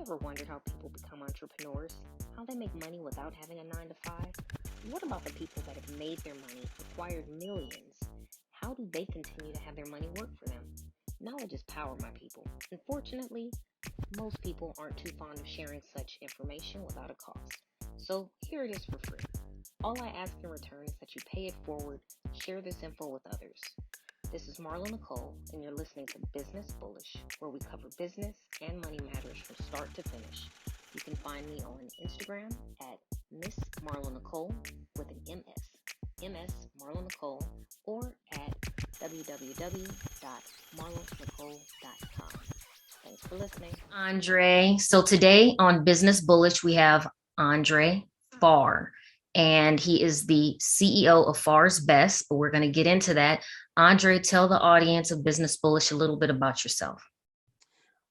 ever wondered how people become entrepreneurs? How they make money without having a 9 to 5? What about the people that have made their money, acquired millions? How do they continue to have their money work for them? Knowledge is power, my people. Unfortunately, most people aren't too fond of sharing such information without a cost. So here it is for free. All I ask in return is that you pay it forward, share this info with others. This is Marlo Nicole, and you're listening to Business Bullish, where we cover business and money matters from start to finish. You can find me on Instagram at Miss Marlo Nicole with an MS Marlo Nicole, or at www.marlonicole.com. Thanks for listening. Andre. So today on Business Bullish, we have Andre Farr, and he is the CEO of Farr's Best, but we're going to get into that. Andre, tell the audience of Business Bullish a little bit about yourself.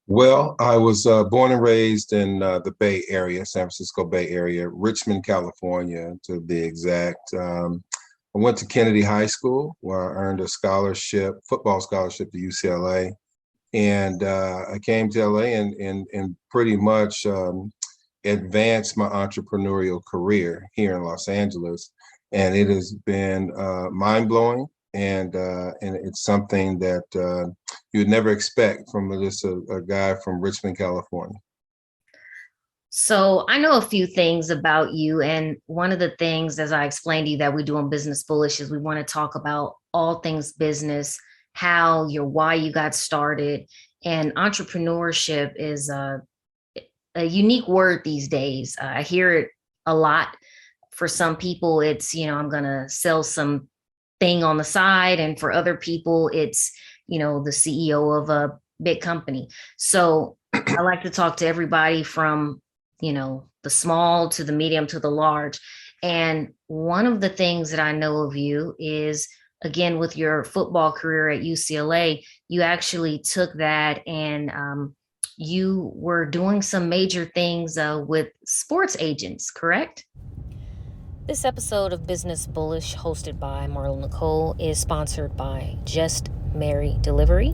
Well, I was born and raised in the Bay Area, San Francisco Bay Area, Richmond, California, to be exact. I went to Kennedy High School, where I earned a football scholarship to UCLA. And I came to LA and pretty much advanced my entrepreneurial career here in Los Angeles. And it has been mind-blowing. And it's something that you would never expect from just a guy from Richmond, California. So I know a few things about you. And one of the things, as I explained to you, that we do on Business Bullish is we want to talk about all things business, why you got started. And entrepreneurship is a unique word these days. I hear it a lot. For some people, it's, I'm going to sell some thing on the side. And for other people, it's, the CEO of a big company. So I like to talk to everybody from, the small to the medium to the large. And one of the things that I know of you is, again, with your football career at UCLA, you actually took that and you were doing some major things with sports agents, correct? This episode of Business Bullish, hosted by Marlo Nicole, is sponsored by Just Mary Delivery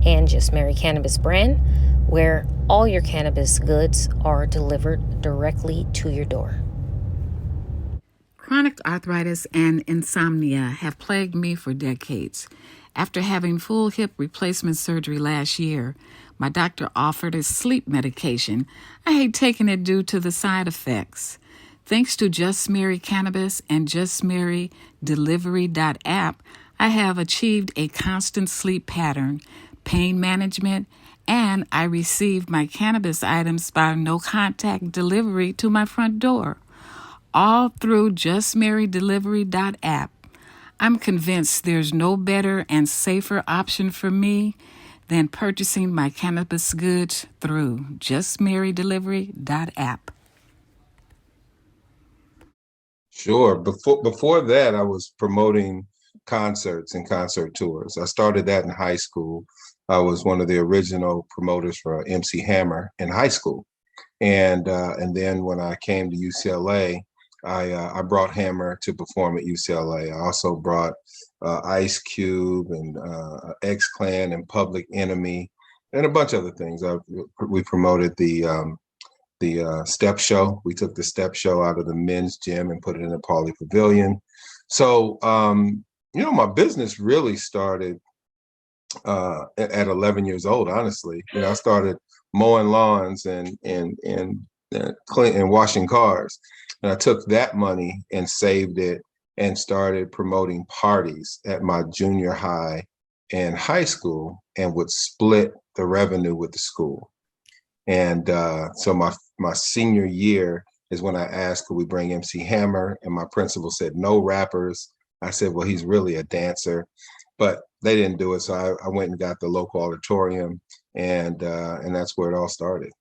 and Just Mary Cannabis brand, where all your cannabis goods are delivered directly to your door. Chronic arthritis and insomnia have plagued me for decades. After having full hip replacement surgery last year, my doctor offered a sleep medication. I hate taking it due to the side effects. Thanks to Just Mary Cannabis and Just Mary Delivery.app, I have achieved a constant sleep pattern, pain management, and I received my cannabis items by no-contact delivery to my front door, all through Just Mary Delivery.app. I'm convinced there's no better and safer option for me than purchasing my cannabis goods through Just Mary Delivery.app. Sure. Before that, I was promoting concerts and concert tours. I started that in high school. I was one of the original promoters for MC Hammer in high school. And then when I came to UCLA, I brought Hammer to perform at UCLA. I also brought Ice Cube and X-Clan and Public Enemy and a bunch of other things. We promoted the step show. We took the step show out of the men's gym and put it in the Pauley Pavilion. So, my business really started at 11 years old, honestly. I started mowing lawns and washing cars. And I took that money and saved it and started promoting parties at my junior high and high school and would split the revenue with the school. And so my senior year is when I asked, could we bring MC Hammer? And my principal said, no rappers. I said, well, he's really a dancer. But they didn't do it. So I went and got the local auditorium, and that's where it all started.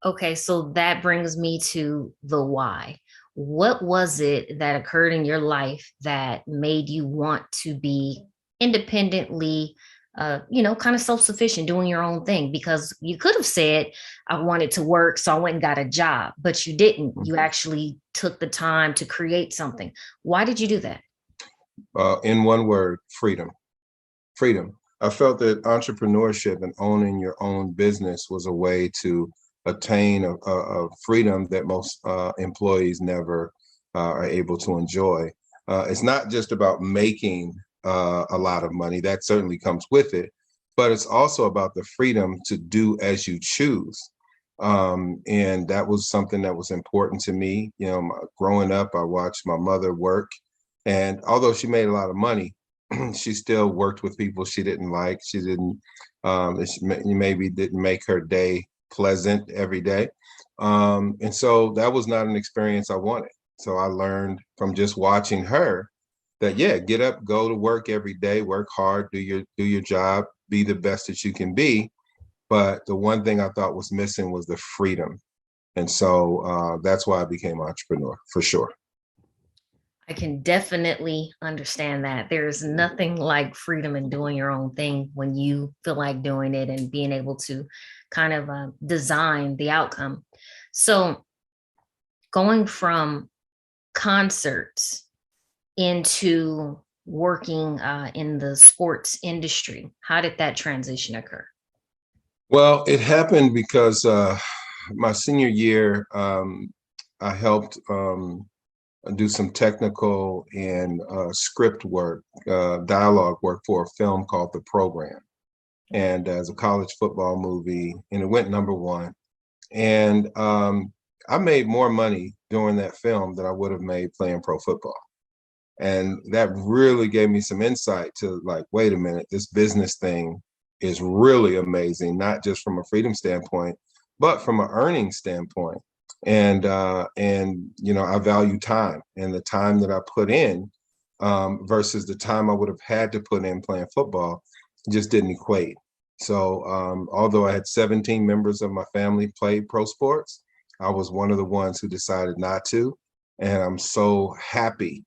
Okay, so that brings me to the why. What was it that occurred in your life that made you want to be independently, kind of self-sufficient, doing your own thing? Because you could have said, I wanted to work, so I went and got a job, but you didn't. You actually took the time to create something. Why did you do that? In one word, freedom. Freedom. I felt that entrepreneurship and owning your own business was a way to attain a freedom that most employees never are able to enjoy. It's not just about making a lot of money. That certainly comes with it, but it's also about the freedom to do as you choose. And that was something that was important to me. Growing up, I watched my mother work, and although she made a lot of money, she still worked with people she didn't like. She didn't, maybe didn't make her day pleasant every day. And so that was not an experience I wanted. So I learned from just watching her that, yeah, get up, go to work every day, work hard, do your job, be the best that you can be. But the one thing I thought was missing was the freedom. And so that's why I became an entrepreneur, for sure. I can definitely understand that. There's nothing like freedom in doing your own thing when you feel like doing it and being able to kind of design the outcome. So going from concerts into working in the sports industry, how did that transition occur? Well, it happened because my senior year, I helped do some technical and script work, dialogue work for a film called The Program. And as a college football movie, and it went #1. And I made more money doing that film than I would have made playing pro football. And that really gave me some insight to, like, wait a minute, this business thing is really amazing, not just from a freedom standpoint, but from an earning standpoint. And I value time, and the time that I put in versus the time I would have had to put in playing football just didn't equate. So although I had 17 members of my family play pro sports, I was one of the ones who decided not to. And I'm so happy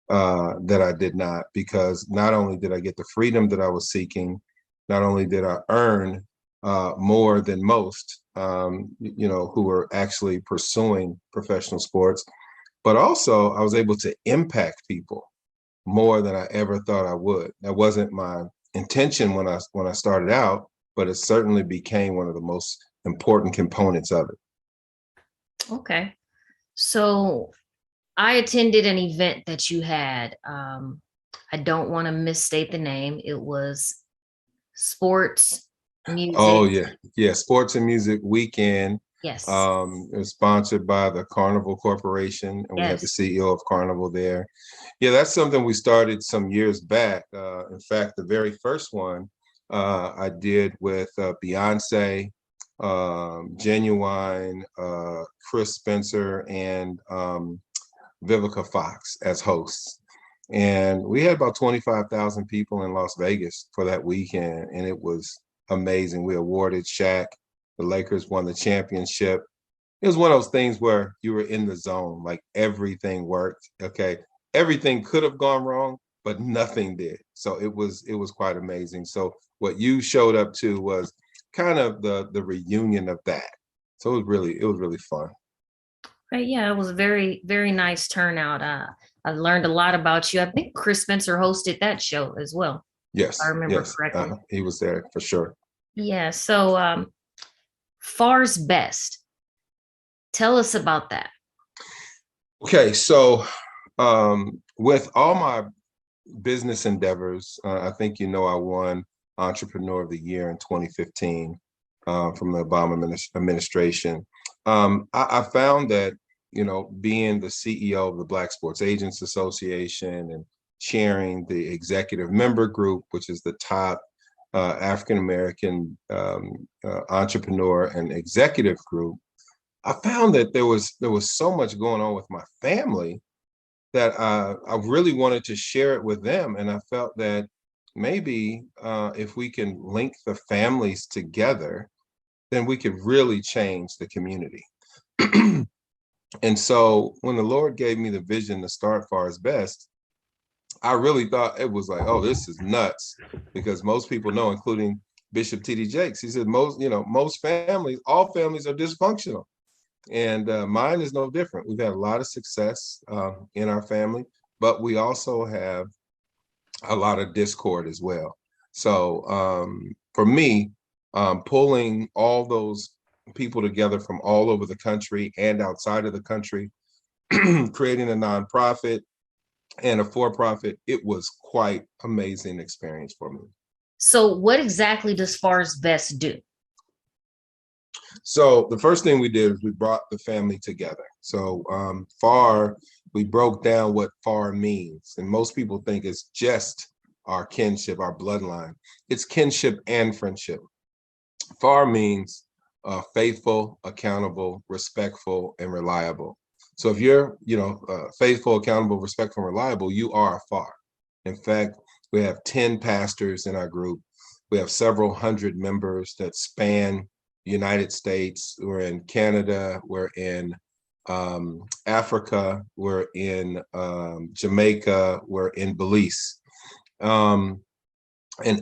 that I did not, because not only did I get the freedom that I was seeking, not only did I earn more than most, who were actually pursuing professional sports, but also I was able to impact people more than I ever thought I would. That wasn't my intention when I started out, but it certainly became one of the most important components of it. Okay. So I attended an event that you had. I don't want to misstate the name. It was sports, Oh music. yeah, Sports and Music Weekend. Yes. It was sponsored by the Carnival Corporation, and we had the Yes. CEO of Carnival there. Yeah, that's something we started some years back. In fact, the very first one I did with Beyonce, Genuine, Chris Spencer, and Vivica Fox as hosts. And we had about 25,000 people in Las Vegas for that weekend, and it was amazing. We awarded Shaq. The Lakers won the championship. It was one of those things where you were in the zone, like everything worked. Okay, everything could have gone wrong, but nothing did. So it was quite amazing. So what you showed up to was kind of the reunion of that. So it was really fun. Right. Yeah, it was a very, very nice turnout. I learned a lot about you. I think Chris Spencer hosted that show as well, if I Yes, remember yes, correctly. he was there for sure. Yeah. So Far's Best. Tell us about that. Okay, so with all my business endeavors, I think I won Entrepreneur of the Year in 2015 from the Obama administration. I found that being the CEO of the Black Sports Agents Association and chairing the executive member group, which is the top African American entrepreneur and executive group, I found that there was so much going on with my family that I really wanted to share it with them. And I felt that maybe if we can link the families together, then we could really change the community. And so when the Lord gave me the vision to start Far's Best, I really thought it was like, oh, this is nuts, because most people know, including Bishop T.D. Jakes, he said most families, all families are dysfunctional. And mine is no different. We've had a lot of success in our family, but we also have a lot of discord as well. So for me, pulling all those people together from all over the country and outside of the country, creating a nonprofit and a for-profit. It was quite amazing experience for me. So what exactly does Farr's Best do? So the first thing we did is we brought the family together. So Farr, we broke down what Farr means. And most people think it's just our kinship, our bloodline. It's kinship and friendship. Farr means faithful, accountable, respectful, and reliable. So if you're, faithful, accountable, respectful, and reliable, you are a Farr. In fact, we have 10 pastors in our group. We have several hundred members that span the United States. We're in Canada. We're in Africa. We're in Jamaica. We're in Bullish. And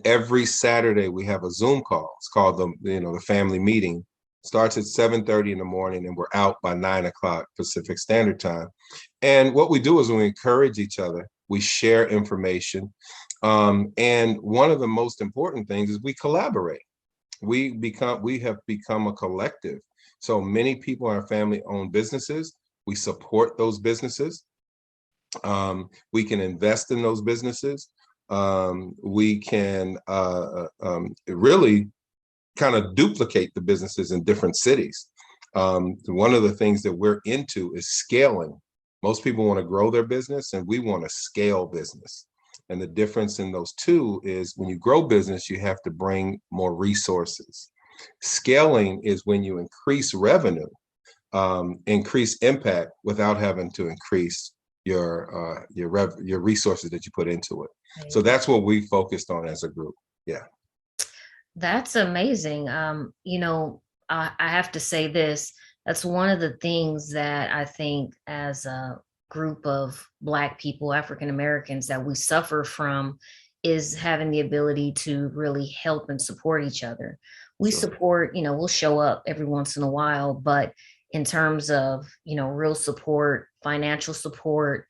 every Saturday we have a Zoom call. It's called the family meeting. Starts at 7:30 in the morning, and we're out by 9 o'clock Pacific Standard Time. And what we do is we encourage each other. We share information. And one of the most important things is we collaborate. We have become a collective. So many people in our family own businesses. We support those businesses. We can invest in those businesses. We can really kind of duplicate the businesses in different cities. One of the things that we're into is scaling. Most people want to grow their business, and we want to scale business. And the difference in those two is when you grow business, you have to bring more resources. Scaling is when you increase revenue, increase impact without having to increase your resources that you put into it. Right. So that's what we focused on as a group. Yeah. That's amazing. I have to say this. That's one of the things that I think as a group of Black people, African Americans, that we suffer from is having the ability to really help and support each other. We Sure. support, we'll show up every once in a while, but in terms of, real support, financial support,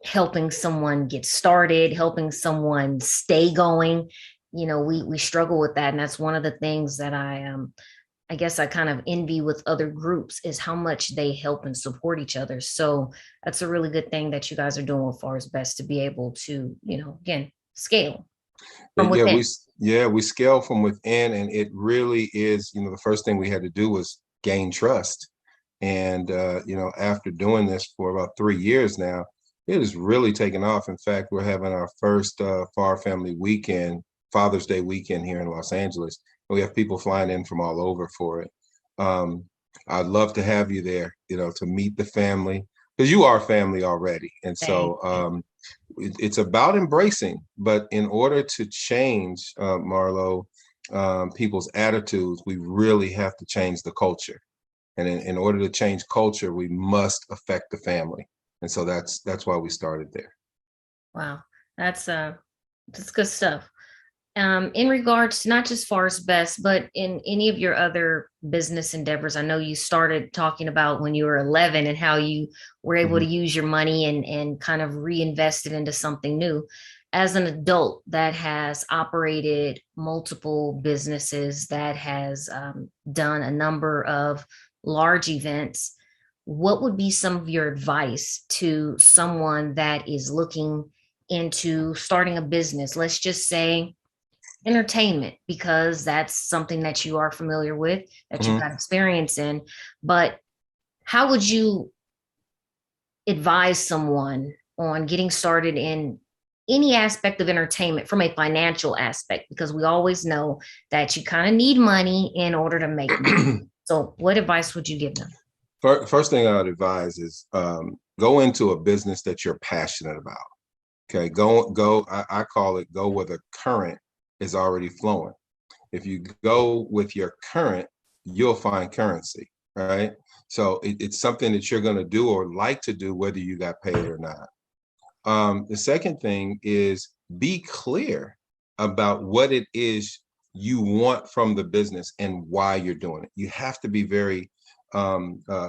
helping someone get started, helping someone stay going, we struggle with that. And that's one of the things that I guess I kind of envy with other groups is how much they help and support each other. So that's a really good thing that you guys are doing with Farr's Best to be able to, again, scale from within. We scale from within, and it really is, the first thing we had to do was gain trust. And, after doing this for about 3 years now, it has really taken off. In fact, we're having our first Farr family weekend, Father's Day weekend here in Los Angeles. We have people flying in from all over for it. I'd love to have you there, to meet the family, because you are family already. And so it's about embracing. But in order to change, Marlo, people's attitudes, we really have to change the culture. And in order to change culture, we must affect the family. And so that's why we started there. Wow, that's good stuff. In regards to not just Farr's Best, but in any of your other business endeavors, I know you started talking about when you were 11 and how you were able to use your money and kind of reinvest it into something new. As an adult that has operated multiple businesses, that has done a number of large events, what would be some of your advice to someone that is looking into starting a business? Let's just say entertainment, because that's something that you are familiar with, that you've got experience in. But how would you advise someone on getting started in any aspect of entertainment from a financial aspect? Because we always know that you kind of need money in order to make money. So what advice would you give them? First thing I would advise is go into a business that you're passionate about. Okay, go. I call it go where the current is already flowing. If you go with your current, you'll find currency, right? So it's something that you're going to do or like to do, whether you got paid or not. The second thing is be clear about what it is you want from the business and why you're doing it. You have to be very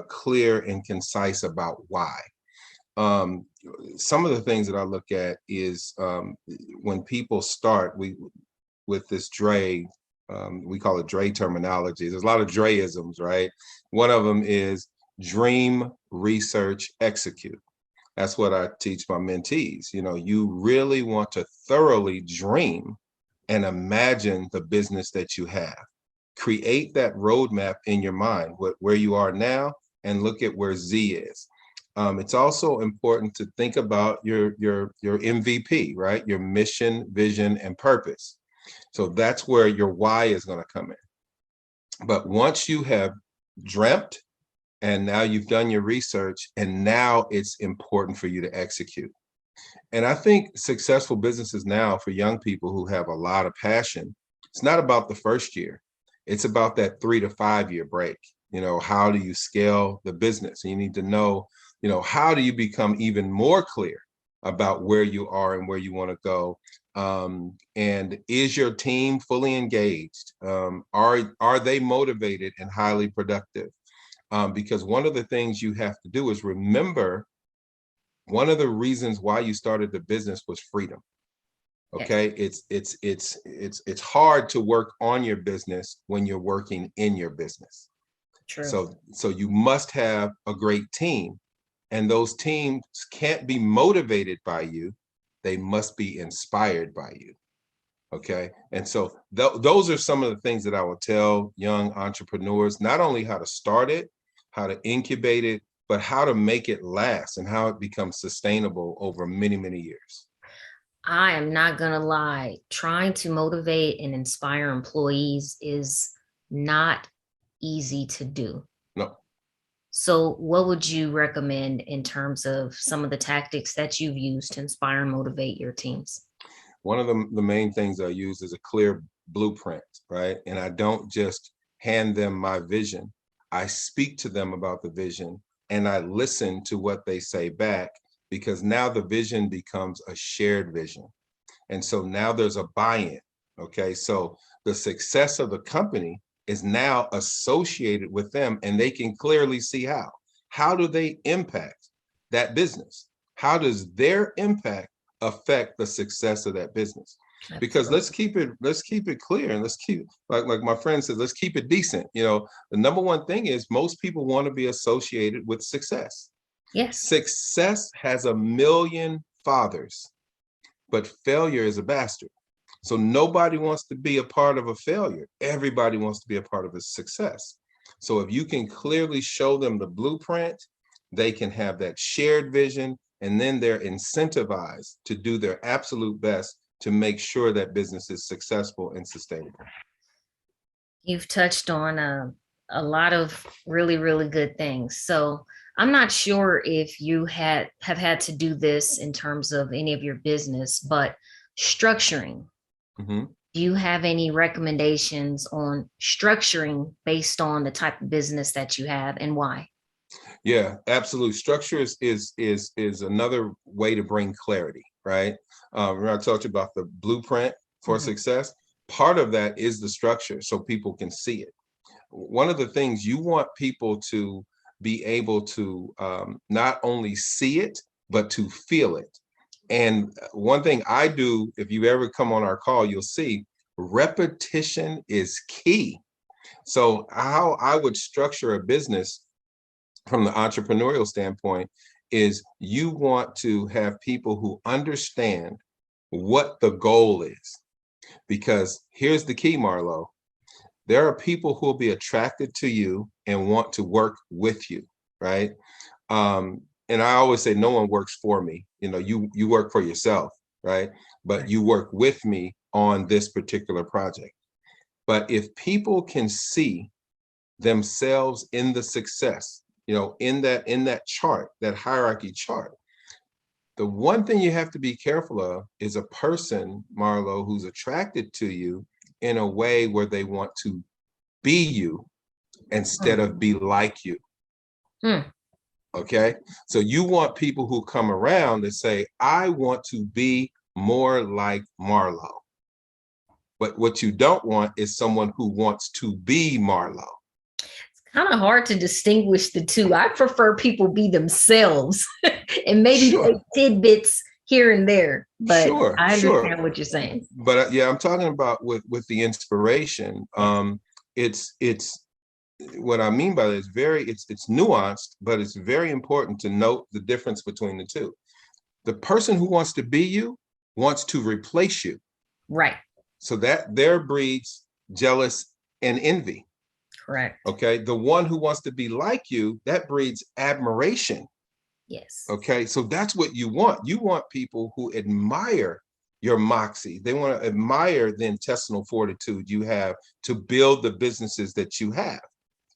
clear and concise about why. Some of the things that I look at is when people start, with this Dre we call it Dre terminology. There's a lot of Dreisms, right? One of them is dream, research, execute. That's what I teach my mentees. You really want to thoroughly dream and imagine the business that you have. Create that roadmap in your mind, where you are now, and look at where Z is. It's also important to think about your MVP, right? Your mission, vision, and purpose. So that's where your why is going to come in. But once you have dreamt, and now you've done your research, and now it's important for you to execute. And I think successful businesses now, for young people who have a lot of passion, it's not about the first year. It's about that 3 to 5 year break. How do you scale the business? And you need to know, how do you become even more clear about where you are and where you want to go? And is your team fully engaged? Are they motivated and highly productive? Because one of the things you have to do is remember, one of the reasons why you started the business was freedom. Okay, it's hard to work on your business when you're working in your business. True. So you must have a great team, and those teams can't be motivated by you. They must be inspired by you. Okay, and so those are some of the things that I will tell young entrepreneurs: not only how to start it, how to incubate it, but how to make it last and how it becomes sustainable over many, many years. I am not going to lie. Trying to motivate and inspire employees is not easy to do. No. So what would you recommend in terms of some of the tactics that you've used to inspire and motivate your teams? One of the main things I use is a clear blueprint, right? And I don't just hand them my vision. I speak to them about the vision, and I listen to what they say back, because now the vision becomes a shared vision. And so now there's a buy-in. Okay, so the success of the company is now associated with them, and they can clearly see how. How do they impact that business? How does their impact affect the success of that business? Because let's keep it clear, and let's keep, like my friend said, let's keep it decent. The number one thing is most people want to be associated with success. Yes. Success has a million fathers, but failure is a bastard. So nobody wants to be a part of a failure. Everybody wants to be a part of a success. So if you can clearly show them the blueprint, they can have that shared vision, and then they're incentivized to do their absolute best to make sure that business is successful and sustainable. You've touched on a lot of really, really good things. So I'm not sure if you have had to do this in terms of any of your business, but structuring. Mm-hmm. Do you have any recommendations on structuring based on the type of business that you have and why? Yeah, absolutely. Structure is another way to bring clarity, right? When I talked about the blueprint for success, part of that is the structure so people can see it. One of the things you want people to be able to not only see it, but to feel it. And one thing I do, if you ever come on our call, you'll see repetition is key. So how I would structure a business from the entrepreneurial standpoint is you want to have people who understand what the goal is. Because here's the key, Marlo. There are people who will be attracted to you and want to work with you, right? And I always say no one works for me. You work for yourself, right? But you work with me on this particular project. But if people can see themselves in the success, in that chart, that hierarchy chart, the one thing you have to be careful of is a person, Marlo, who's attracted to you in a way where they want to be you instead of be like you. Okay, so you want people who come around and say, I want to be more like Marlo. But what you don't want is someone who wants to be Marlo. It's kind of hard to distinguish the two. I prefer people be themselves and maybe take tidbits here and there, but Sure, I sure. understand what you're saying. But yeah, I'm talking about with the inspiration. Yes. It's what I mean by that is it's nuanced, but it's very important to note the difference between the two. The person who wants to be you wants to replace you. Right. So that there breeds jealous and envy. Correct. Okay. The one who wants to be like you, that breeds admiration. Yes. Okay. So that's what you want. You want people who admire your moxie. They want to admire the intestinal fortitude you have to build the businesses that you have.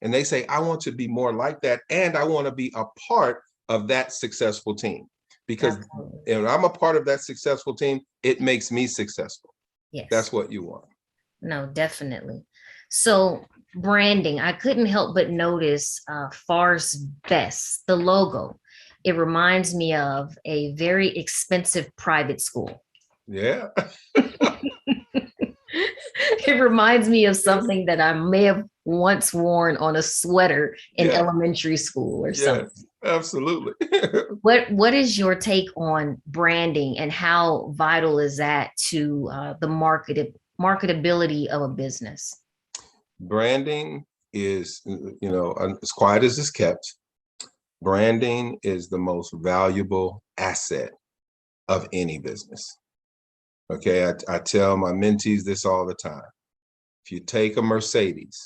And they say, I want to be more like that. And I want to be a part of that successful team. Because Absolutely. if I'm a part of that successful team, it makes me successful. Yes. That's what you want. No, definitely. So branding, I couldn't help but notice Farr's Best, the logo. It reminds me of a very expensive private school. Yeah. It reminds me of something that I may have once worn on a sweater in Yeah. elementary school or something. Yes, absolutely. What is your take on branding and how vital is that to the marketability of a business? Branding is, as quiet as it's kept, branding is the most valuable asset of any business. Okay, I tell my mentees this all the time. If you take a Mercedes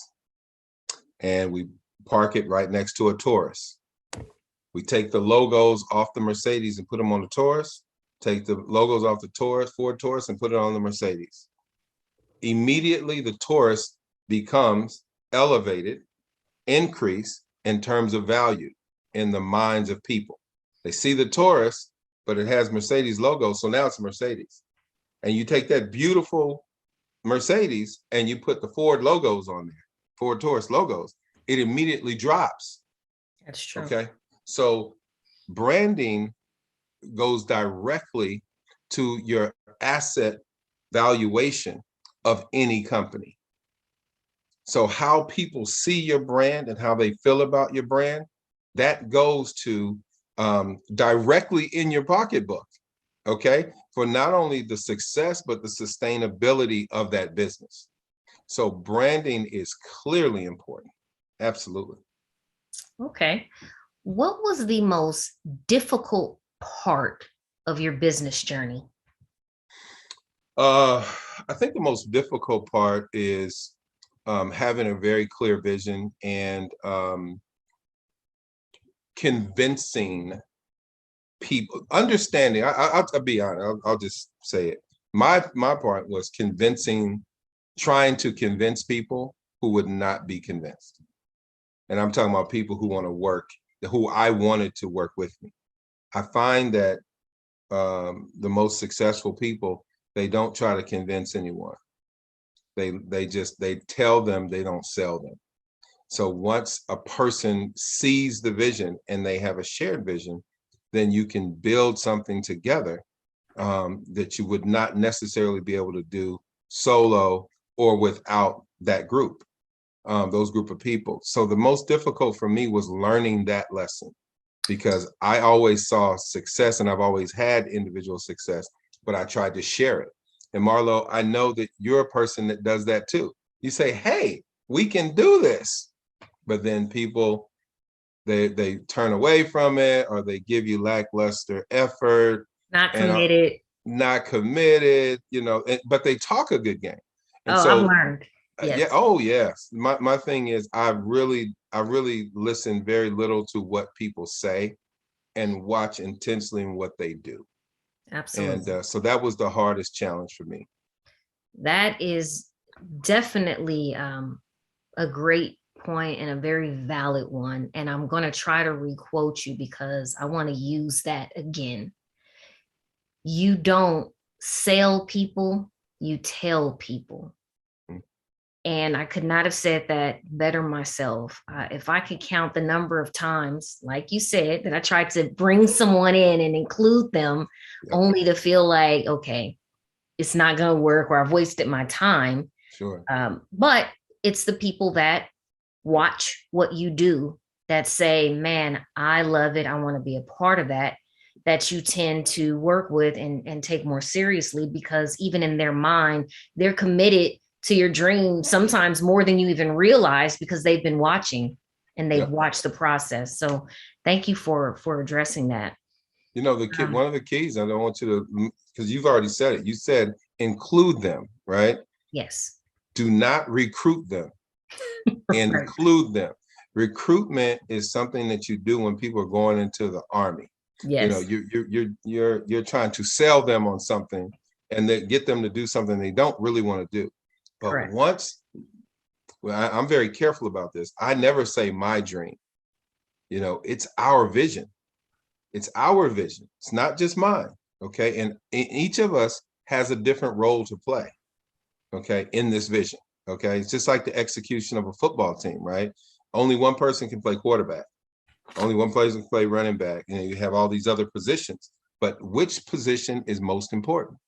and we park it right next to a Taurus, we take the logos off the Mercedes and put them on the Taurus, take the logos off the Taurus, Ford Taurus, and put it on the Mercedes. Immediately, the Taurus becomes elevated, increase in terms of value in the minds of people. They see the Taurus, but it has Mercedes logo, so now it's a Mercedes. And you take that beautiful Mercedes and you put the Ford logos on there, Ford Taurus logos, it immediately drops. That's true. Okay. So branding goes directly to your asset valuation of any company. So how people see your brand and how they feel about your brand, that goes to directly in your pocketbook. Okay, for not only the success, but the sustainability of that business. So branding is clearly important. Absolutely. Okay. What was the most difficult part of your business journey? I think the most difficult part is having a very clear vision and convincing people, understanding. I'll be honest. I'll just say it. My part was trying to convince people who would not be convinced, and I'm talking about people who want to work, who I wanted to work with me. I find that the most successful people, they don't try to convince anyone. They tell them, they don't sell them. So once a person sees the vision and they have a shared vision, then you can build something together that you would not necessarily be able to do solo or without that group, those group of people. So the most difficult for me was learning that lesson, because I always saw success and I've always had individual success, but I tried to share it. And Marlo, I know that you're a person that does that too. You say, hey, we can do this. But then people, they turn away from it, or they give you lackluster effort. Not and committed. Not committed, but they talk a good game. And Oh, so I've learned. Yes. yeah, oh yes. My thing is I really listen very little to what people say and watch intensely in what they do. Absolutely. And so that was the hardest challenge for me. That is definitely a great point and a very valid one. And I'm going to try to requote you because I want to use that again. You don't sell people, you tell people. And I could not have said that better myself. If I could count the number of times, like you said, that I tried to bring someone in and include them, only to feel like, okay, it's not going to work, or I've wasted my time. Sure. But it's the people that watch what you do that say, man, I love it. I want to be a part of that. that you tend to work with and take more seriously, because even in their mind, they're committed to your dream sometimes more than you even realize, because they've been watching and they've Yeah. watched the process. So thank you for addressing that. You know, one of the keys, I don't want you to, because you've already said it. You said include them, right? Yes. Do not recruit them, Right. include them. Recruitment is something that you do when people are going into the army. You know, Yes. you're trying to sell them on something and then get them to do something they don't really want to do. But Correct. once, well, I'm very careful about this. I never say my dream. You know, it's our vision. It's our vision. It's not just mine. Okay. And each of us has a different role to play. Okay. In this vision. Okay. It's just like the execution of a football team, right? Only one person can play quarterback. Only one person can play running back. And you have all these other positions. But which position is most important?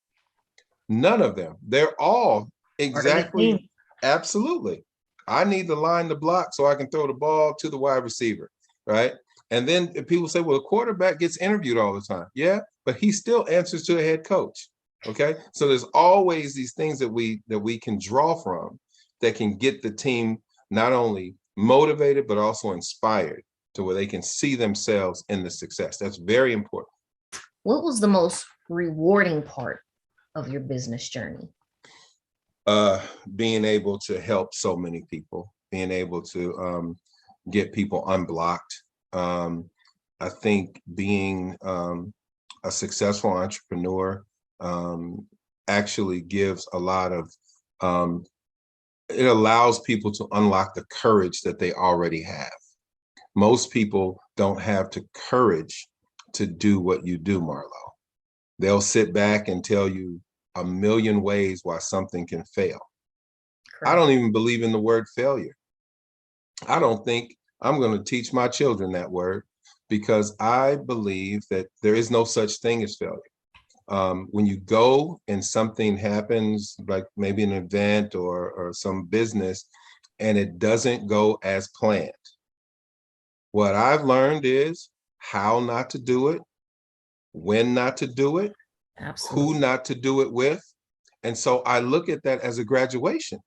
None of them. They're all Part of the exactly, team. absolutely. I need the line to block so I can throw the ball to the wide receiver, right? And then people say, well, the quarterback gets interviewed all the time. Yeah, but he still answers to the head coach. Okay. So there's always these things that we can draw from that can get the team not only motivated, but also inspired to where they can see themselves in the success. That's very important. What was the most rewarding part of your business journey? Being able to help so many people, being able to get people unblocked. I think being a successful entrepreneur actually gives a lot of, it allows people to unlock the courage that they already have. Most people don't have the courage to do what you do, Marlo. They'll sit back and tell you a million ways why something can fail. I Correct. don't even believe in the word failure. I don't think I'm going to teach my children that word, because I believe that there is no such thing as failure. When you go and something happens, like maybe an event or some business, and it doesn't go as planned, what I've learned is how not to do it, when not to do it, who Absolutely. not to do it with. And so I look at that as a graduation.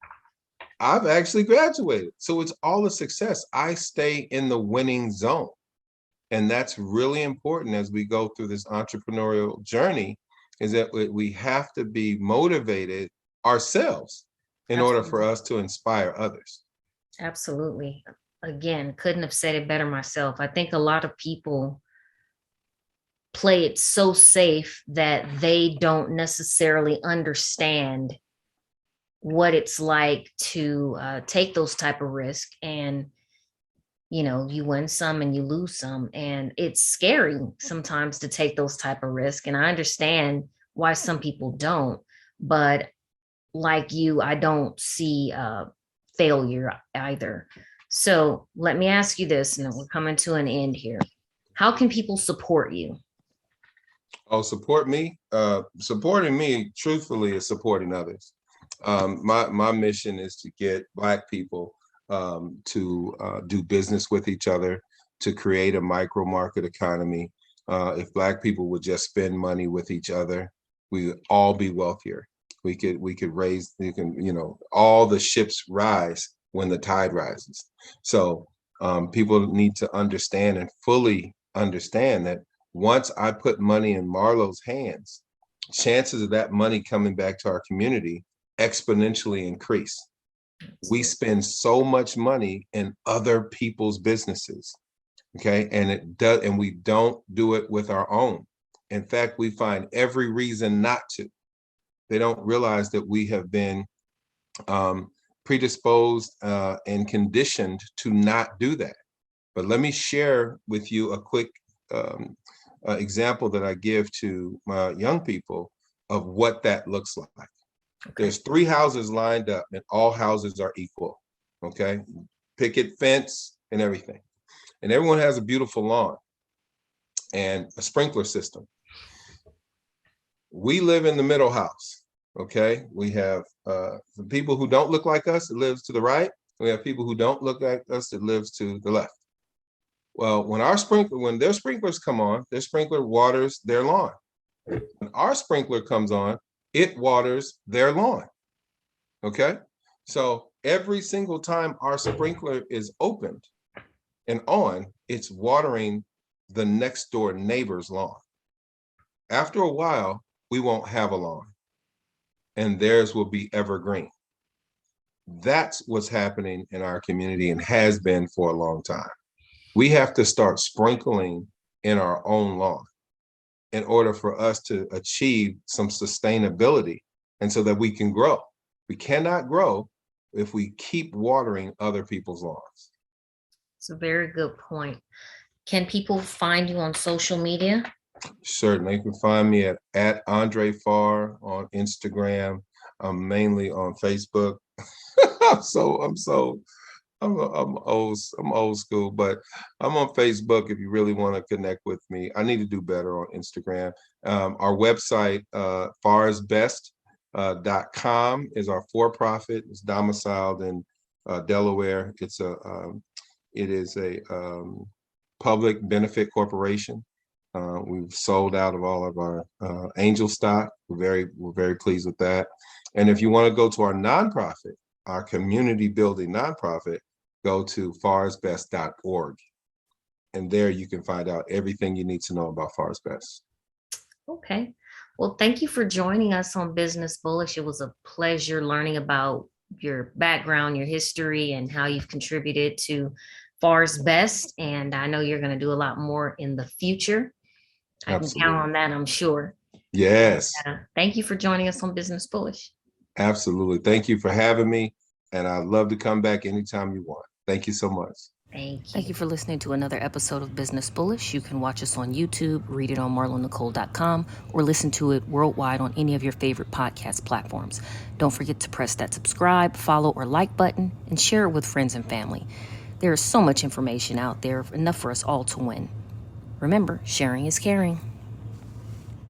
I've actually graduated. So it's all a success. I stay in the winning zone. And that's really important as we go through this entrepreneurial journey, is that we have to be motivated ourselves in order for Absolutely. us to inspire others. Absolutely. Again, couldn't have said it better myself. I think a lot of people play it so safe that they don't necessarily understand what it's like to take those type of risk. And you win some and you lose some, and it's scary sometimes to take those type of risk. And I understand why some people don't, but like you, I don't see failure either. So let me ask you this, and we're coming to an end here. How can people support you? Oh, support me. Supporting me, truthfully, is supporting others. My mission is to get Black people to do business with each other, to create a micro market economy. If Black people would just spend money with each other, we would all be wealthier. We could raise, all the ships rise when the tide rises. So people need to understand and fully understand that once I put money in Marlo's hands, chances of that money coming back to our community exponentially increase. We spend so much money in other people's businesses, okay? And we don't do it with our own. In fact, we find every reason not to. They don't realize that we have been predisposed and conditioned to not do that. But let me share with you a quick example that I give to my young people of what that looks like. Okay. There's 3 houses lined up and all houses are equal, okay? Picket fence and everything. And everyone has a beautiful lawn and a sprinkler system. We live in the middle house, okay? We have the people who don't look like us that lives to the right. We have people who don't look like us that lives to the left. Well, when their sprinklers come on, their sprinkler waters their lawn. When our sprinkler comes on, it waters their lawn. Okay. So every single time our sprinkler is opened and on, it's watering the next door neighbor's lawn. After a while, we won't have a lawn and theirs will be evergreen. That's what's happening in our community and has been for a long time. We have to start sprinkling in our own lawn in order for us to achieve some sustainability and so that we can grow. We cannot grow if we keep watering other people's lawns. It's a very good point. Can people find you on social media? Certainly. You can find me at Andre Farr on Instagram. I'm mainly on Facebook. I'm old school, but I'm on Facebook if you really want to connect with me. I need to do better on Instagram. Our website, farsbest.com, is our for-profit. It's domiciled in Delaware. It is a public benefit corporation. We've sold out of all of our angel stock. We're very pleased with that. And if you want to go to our nonprofit, our community building nonprofit, go to farsbest.org. And there you can find out everything you need to know about Far's Best. Okay. Well, thank you for joining us on Business Bullish. It was a pleasure learning about your background, your history, and how you've contributed to Far's Best. And I know you're going to do a lot more in the future. I can count on that, I'm sure. Yes. Thank you for joining us on Business Bullish. Absolutely. Thank you for having me. And I'd love to come back anytime you want. Thank you so much. Thank you for listening to another episode of Business Bullish. You can watch us on YouTube, read it on marlonicole.com, or listen to it worldwide on any of your favorite podcast platforms. Don't forget to press that subscribe, follow, or like button, and share it with friends and family. There is so much information out there, enough for us all to win. Remember, sharing is caring.